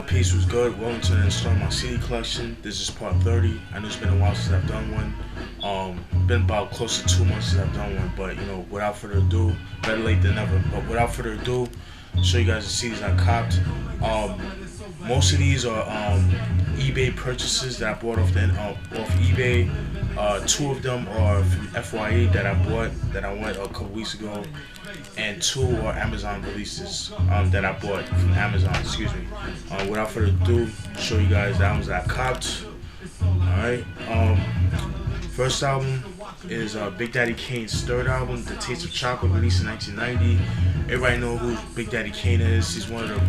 Peace was good. Welcome to the installment of my CD collection. This is part 30. I know it's been a while since I've done one. Been about close to 2 months since I've done one, but you know, without further ado, better late than never. But without further ado, I'll show you guys the CDs I copped. Most of these are eBay purchases that I bought off eBay. Two of them are from Fvck that I bought that I went a couple weeks ago, and two are Amazon releases that I bought from Amazon. Excuse me. Without further ado, show you guys the albums that I copped. Alright. First album is Big Daddy Kane's third album, The Taste of Chocolate, released in 1990. Everybody know who Big Daddy Kane is. He's one of the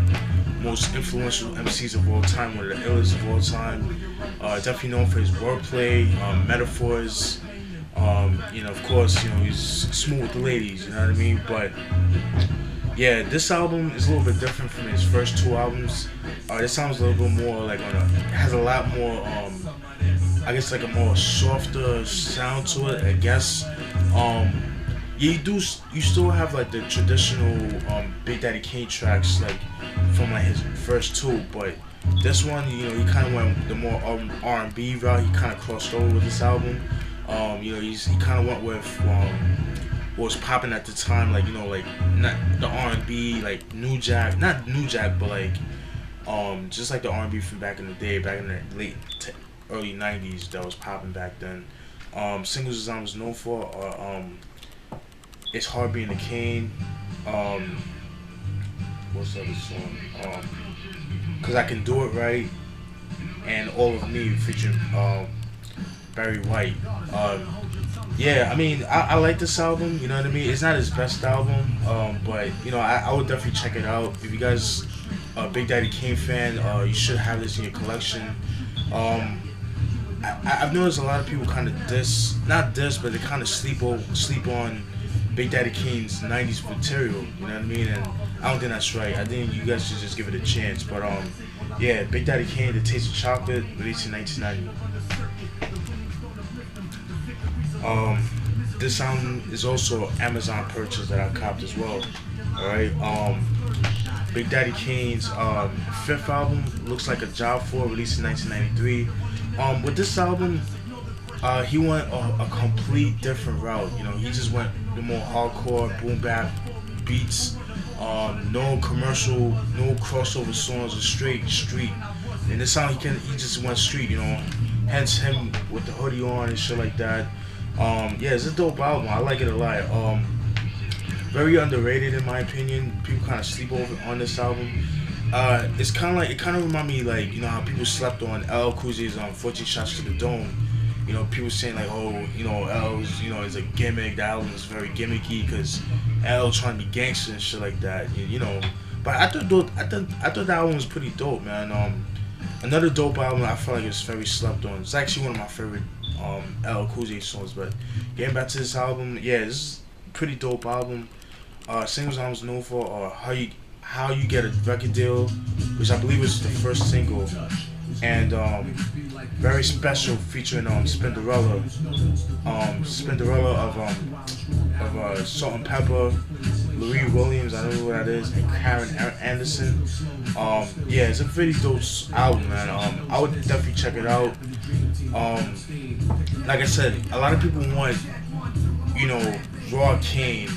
most influential MCs of all time, one of the illest of all time. Definitely known for his wordplay, metaphors. You know, of course, you know, he's smooth with the ladies, you know what I mean? But yeah, this album is a little bit different from his first two albums. This album's a little bit more like has a lot more, I guess, like a more softer sound to it, I guess. Yeah, you still have like the traditional Big Daddy Kane tracks like from like his first two, but this one, you know, he kind of went the more R&B route. He kind of crossed over with this album. You know, he kind of went with what was popping at the time, like, you know, like not the R&B, like New Jack, not New Jack, but like just like the R&B from back in the day, back in the early 90s that was popping back then. Singles I was known for are It's Hard Being a Kane. What's the other song? Cause I Can Do It Right, and All of Me featuring Barry White. Yeah, I mean, I like this album, you know what I mean? It's not his best album, but you know, I would definitely check it out. If you guys are a Big Daddy Kane fan, you should have this in your collection. I've noticed a lot of people kind of not diss, but they kind of sleep on Big Daddy Kane's 90s material, you know what I mean? And I don't think that's right. I think you guys should just give it a chance. But yeah, Big Daddy Kane, The Taste of Chocolate, released in 1990. This album is also an Amazon purchase that I copped as well. Alright, Big Daddy Kane's fifth album, Looks Like a Job For, released in 1993. With this album, he went a complete different route. You know, he just went the more hardcore boom bap beats, no commercial, no crossover songs, or straight street. And this song he just went street, you know. Hence him with the hoodie on and shit like that. Yeah, it's a dope album. I like it a lot. Very underrated in my opinion. People kind of sleep over on this album. It's kind of like, it kind of remind me, like, you know how people slept on LL Cool J's 14 Shots to the Dome. You know, people saying like, oh, you know, LL's, you know, is a gimmick. The album is very gimmicky because LL trying to be gangster and shit like that. You know, but I thought that album was pretty dope, man. Another dope album I feel like it's very slept on. It's actually one of my favorite LL Cool J songs. But getting back to this album, yeah, this is a pretty dope album. Singles I was known for are How You Get a Record Deal, which I believe was the first single, and very special featuring Spinderella of Salt and Pepper, Louis Williams, I don't know who that is, and Karen Anderson. Yeah, it's a pretty dope album, man. I would definitely check it out. Like I said, a lot of people want, you know, raw Kane,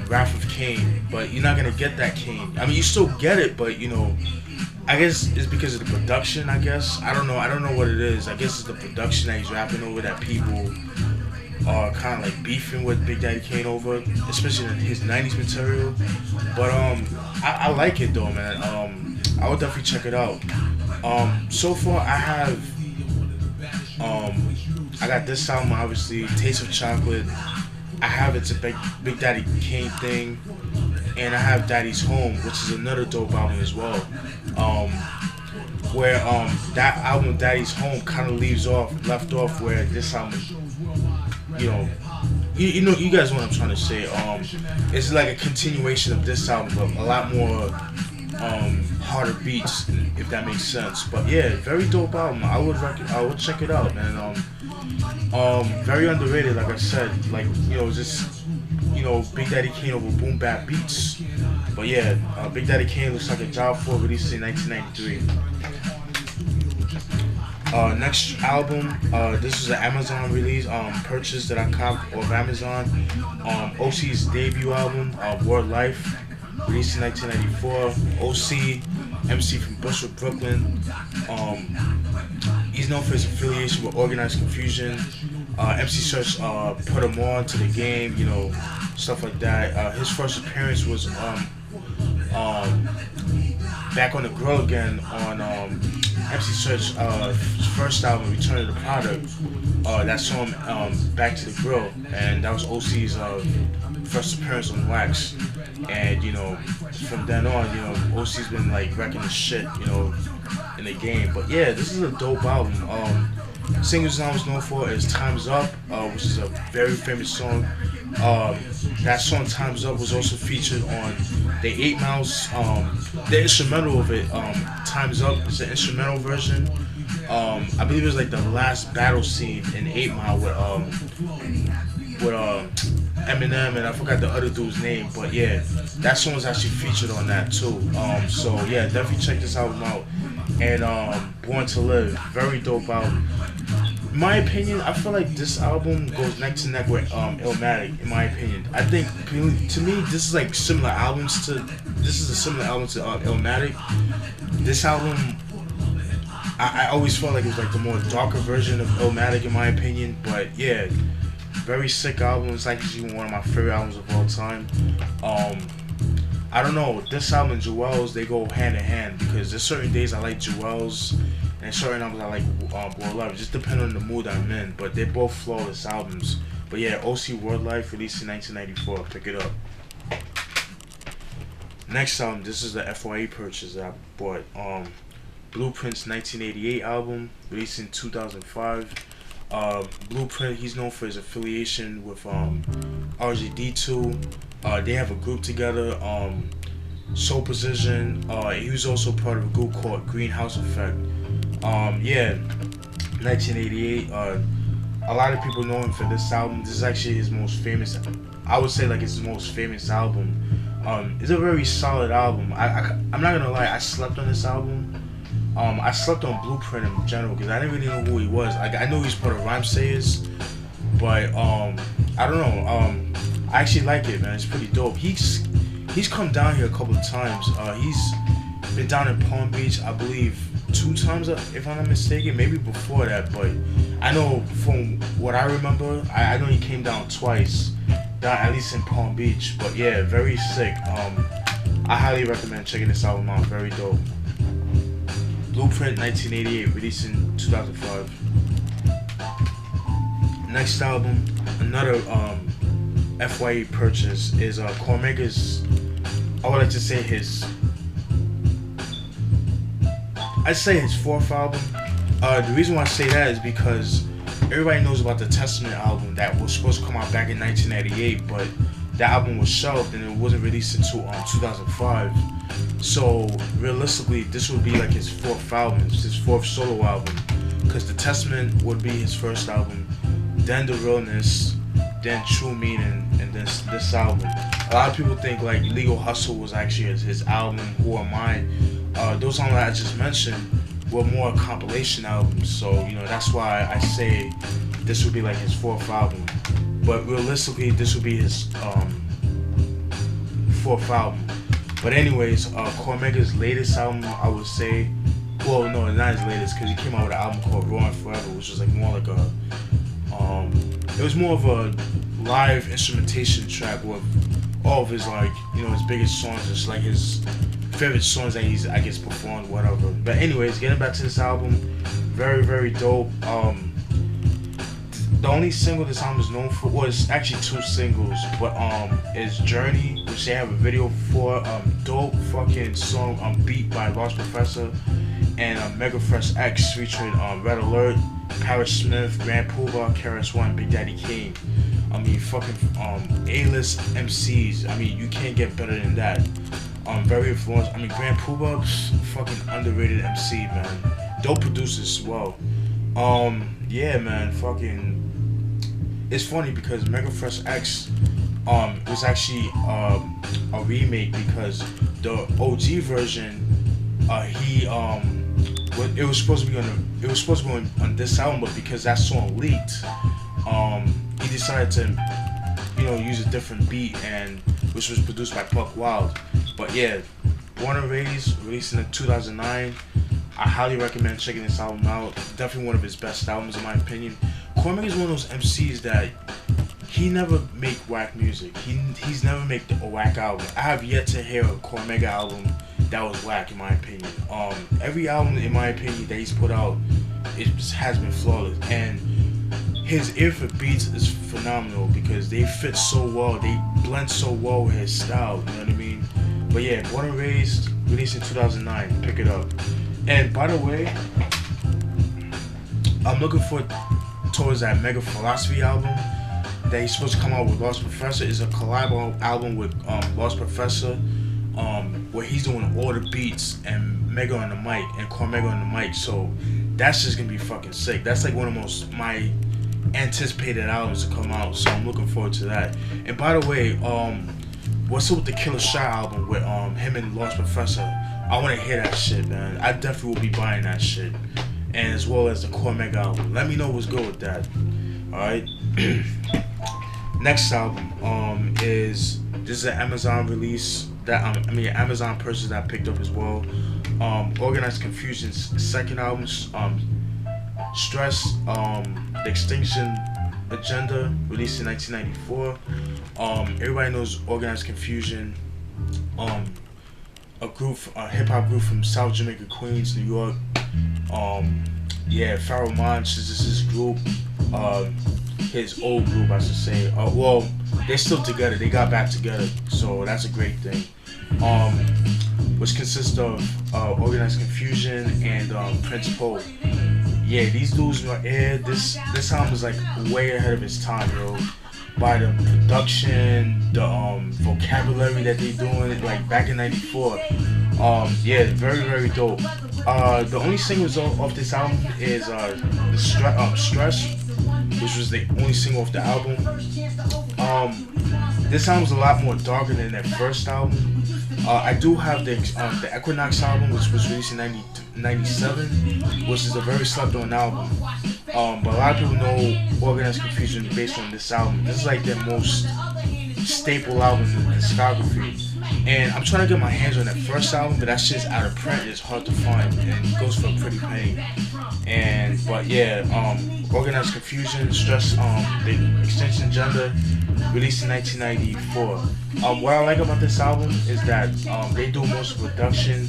Wrath of Kane, but you're not gonna get that Kane. I mean, you still get it, but you know, I guess it's because of the production, I guess. I don't know what it is. I guess it's the production that he's rapping over that people are kind of like beefing with Big Daddy Kane over, especially in his 90s material. But I like it though, man. I would definitely check it out. So far I have I got this album, obviously, Taste of Chocolate. I have It's a Big Daddy Kane thing, and I have Daddy's Home, which is another dope album as well. Where that album Daddy's Home kind of left off where this album, you know, you guys know what I'm trying to say. It's like a continuation of this album, but a lot more harder beats, if that makes sense. But yeah, very dope album. I would check it out, man. Very underrated, like I said. Like, you know, just you know, Big Daddy Kane over Boom Bap Beats. But yeah, Big Daddy Kane looks like a job for released in 1993. Next album, this was an Amazon release, purchase that I copped off Amazon. OC's debut album, World Life, released in 1994. OC, MC from Bushwick, Brooklyn. He's known for his affiliation with Organized Confusion. MC Search put him on to the game, you know, stuff like that. His first appearance was back on the grill again on MC Search first album, Return of the Product. That saw him back to the grill, and that was OC's first appearance on Wax. And you know, from then on, you know, OC's been like wrecking the shit, you know, in the game. But yeah, this is a dope album. Singles I was known for is Time's Up, which is a very famous song. That song Time's Up was also featured on the 8 Miles, the instrumental of it. Time's Up is the instrumental version. I believe it was like the last battle scene in 8 Mile with Eminem, and I forgot the other dude's name, but yeah, that song was actually featured on that too. So yeah, definitely check this album out. And Born to Live, very dope album. In my opinion, I feel like this album goes neck to neck with Illmatic. In my opinion, I think to me this is like similar albums to. This is a similar album to Illmatic. This album, I always felt like it was like the more darker version of Illmatic in my opinion. But yeah, very sick album. It's actually one of my favorite albums of all time. I don't know, this album and Dwellas, they go hand in hand, because there's certain days I like Dwellas and certain albums I like World Life. It just depends on the mood I'm in, but they're both flawless albums. But yeah, OC World Life, released in 1994. Pick it up. Next album, this is the Fvck purchase that I bought. Blueprint's 1988 album, released in 2005. Blueprint, he's known for his affiliation with RGD2. They have a group together, Soul Position. He was also part of a group called Greenhouse Effect. Yeah, 1988. A lot of people know him for this album. This is actually his most famous. I would say like it's his most famous album. It's a very solid album. I'm not gonna lie, I slept on this album. I slept on Blueprint in general because I didn't really know who he was. Like, I knew he was part of Rhyme Sayers, but I don't know. I actually like it, man. It's pretty dope. He's come down here a couple of times. He's been down in Palm Beach, I believe, 2 times, if I'm not mistaken. Maybe before that, but I know from what I remember, I know he came down twice, down at least in Palm Beach. But yeah, very sick. I highly recommend checking this album out. Very dope. Blueprint 1988, released in 2005. Next album, another Fvck purchase, is Cormega's, I would like to say I'd say his 4th album. The reason why I say that is because everybody knows about the Testament album that was supposed to come out back in 1998, but that album was shelved and it wasn't released until 2005. So realistically, this would be like his 4th album, his 4th solo album, because the Testament would be his 1st album, then The Realness, then True Meaning, and this album. A lot of people think like Legal Hustle was actually his album, Who Am I? Those songs that I just mentioned were more compilation albums, so you know that's why I say this would be like his 4th album. But realistically, this would be his 4th album. But anyways, Cormega's latest album, I would say, well, no, not his latest, because he came out with an album called Roaring Forever, which was like more like a, it was more of a live instrumentation track with all of his, like, you know, his biggest songs, just like his favorite songs that he's, I guess, performed, whatever. But anyways, getting back to this album, very, very dope. The only single this album is known for, well, it's actually 2 singles, but is Journey, which they have a video for. Dope fucking song, beat by Lost Professor, and Mega Fresh X featuring Red Alert, Paris Smith, Grand Poobah, KRS-One, Big Daddy Kane. I mean, fucking A-list MCs. I mean, you can't get better than that. Very influential. I mean, Grand Poobah, fucking underrated MC, man. Dope producers as well. Yeah, man, fucking. It's funny because Mega Fresh X It was actually a remake because the OG version, it was supposed to be on this album, but because that song leaked, he decided to, use a different beat, and which was produced by Buck Wild. But yeah, Born and Raised, released in 2009. I highly recommend checking this album out. Definitely one of his best albums in my opinion. Cormega is one of those MCs that he never make whack music. He's never made a whack album. I have yet to hear a Cormega album that was whack in my opinion. Every album in my opinion that he's put out, has been flawless, and his ear for beats is phenomenal because they fit so well, they blend so well with his style, you know what I mean? But yeah, Born and Raised, released in 2009, pick it up. And by the way, I'm looking forward towards that Mega Philosophy album that he's supposed to come out with Lost Professor. Is a collab album with Lost Professor, where he's doing all the beats and Mega on the mic and Cormega on the mic. So that's just gonna be fucking sick. That's like one of my anticipated albums to come out. So I'm looking forward to that. And by the way, what's up with the Killer Shot album with him and Lost Professor? I want to hear that shit, man. I definitely will be buying that shit, and as well as the Cormega album. Let me know what's good with that. All right. Next album this is an Amazon release that Amazon purchase that I picked up as well. Organized Confusion's second album, Stress, the Extinction Agenda, released in 1994. Everybody knows Organized Confusion, a hip hop group from South Jamaica, Queens, New York. Yeah, Pharaoh Monch is his group, his old group, I should say. Well, they're still together. They got back together, so that's a great thing. Which consists of Organized Confusion and Prince Poe. Yeah, these dudes were here. This album is like way ahead of its time, yo. By the production, the vocabulary that they doing, like back in '94. Yeah, very, very dope. The only singles off this album is the Stress, which was the only single off the album. This album's a lot more darker than that first album. I do have the Equinox album, which was released in '97, which is a very slept-on album. But a lot of people know Organized Confusion based on this album. This is like their most staple album in the discography. And I'm trying to get my hands on that first album, but that shit's out of print. It's hard to find, and it goes for a pretty penny. But yeah, Organized Confusion, Stress, the Extinction Agenda, released in 1994. What I like about this album is that they do most of the production,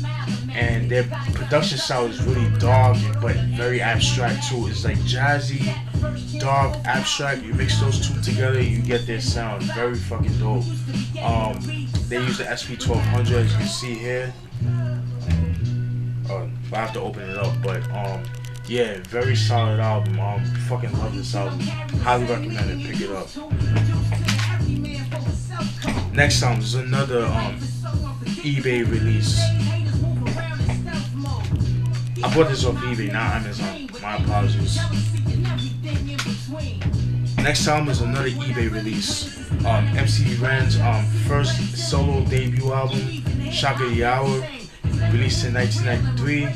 and their production style is really dark but very abstract too. It's like jazzy, dark, abstract. You mix those two together, you get their sound. Very fucking dope. They use the SP1200, as you can see here. I have to open it up, but yeah, very solid album. Fucking love this album. Highly recommend it. Pick it up. Next album is another eBay release. I bought this off eBay, not Amazon. My apologies. Next album is another eBay release. MC Ren's first solo debut album, Shock of the Hour, released in 1993.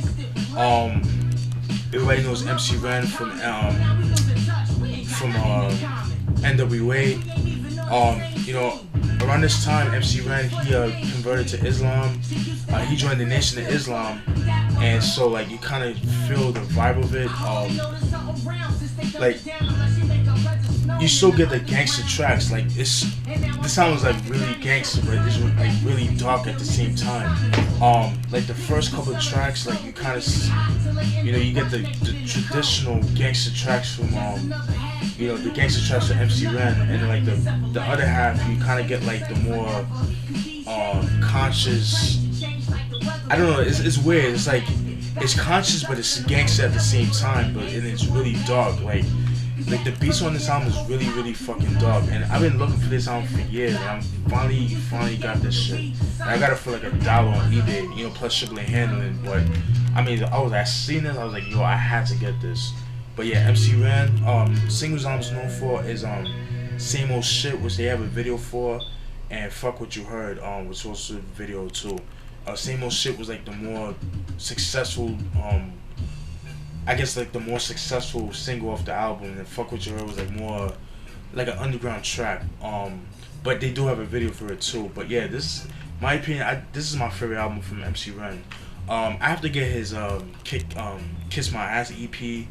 Everybody knows MC Ren from NWA. Around this time, MC Ren, he converted to Islam. He joined the Nation of Islam, and so like you kind of feel the vibe of it. Like you still get the gangster tracks. Like this sounds like really gangster, but it's like really dark at the same time. Like the first couple of tracks, like you kind of, you get the traditional gangster tracks from the gangster tracks from MC Ren, and like the other half, you kind of get like the more conscious. I don't know. It's weird. It's like it's conscious, but it's gangster at the same time. But and it's really dark. Like the beats on this album is really, really fucking dark. And I've been looking for this album for years, and I'm finally got this shit. And I got it for like $1 on eBay, plus shipping and handling. But I seen it, I was like, yo, I had to get this. But yeah, MC Ren, singles I'm known for is Same Old Shit, which they have a video for, and Fuck What You Heard, which also a video too. Same Old Shit was like the more successful, I guess like the more successful single off the album, and Fuck What You Heard was like more like an underground track. But they do have a video for it too. But yeah, this, my opinion, this is my favorite album from MC Ren. I have to get his Kiss My Ass EP,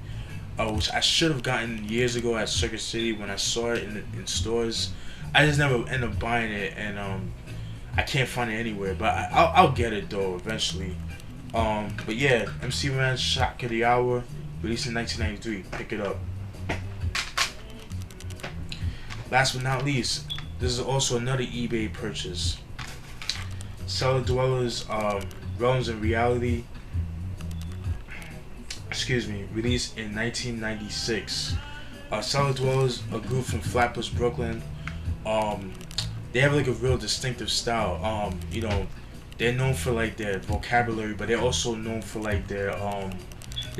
which I should have gotten years ago at Circuit City when I saw it in stores. I just never ended up buying it, and I can't find it anywhere. But I'll get it though eventually. But yeah, MC Ren's Shock of the Hour, released in 1993. Pick it up. Last but not least, this is also another eBay purchase. Cella Dwellas, Realms in Reality, released in 1996. Cella Dwellas, a group from Flatbush, Brooklyn. They have like a real distinctive style. You know, they're known for like their vocabulary, but they're also known for like their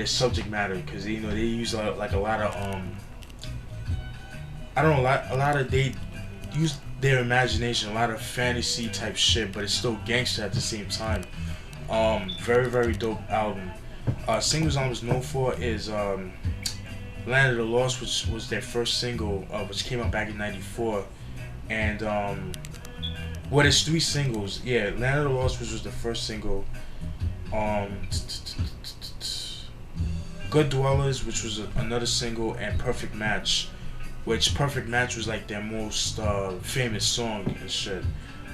subject matter, because you know they use like a lot of they use their imagination, a lot of fantasy type shit, but it's still gangster at the same time. Very, very dope album. Singles I was known for is Land of the Lost, which was their first single, which came out back in '94, and well, there's 3 singles. Yeah, Land of the Lost, which was the first single. Good Dwellers, which was another single, and Perfect Match, which Perfect Match was like their most famous song and shit.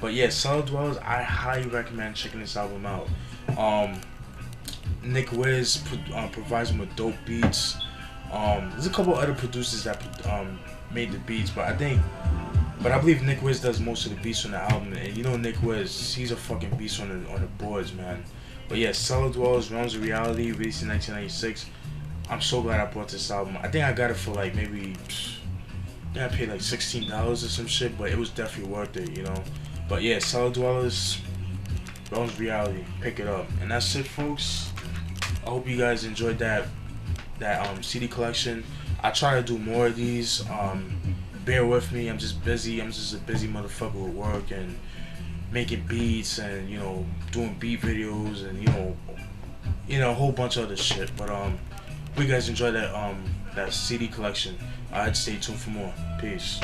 But yeah, Cella Dwellers, I highly recommend checking this album out. Nick Wiz provides them with dope beats. There's a couple other producers that made the beats, but I believe Nick Wiz does most of the beats on the album. And you know Nick Wiz, he's a fucking beast on the boards, man. But yeah, Cella Dwellers, Realms of Reality, released in 1996. I'm so glad I bought this album. I think I got it for like maybe, I paid like $16 or some shit, but it was definitely worth it, you know. But yeah, Cella Dwellers, Realms of Reality, pick it up. And that's it, folks. I hope you guys enjoyed that CD collection. I try to do more of these. Bear with me. I'm just busy. I'm just a busy motherfucker with work and making beats and, you know, doing beat videos and, you know, a whole bunch of other shit. But if you guys enjoyed that CD collection, I'd stay tuned for more. Peace.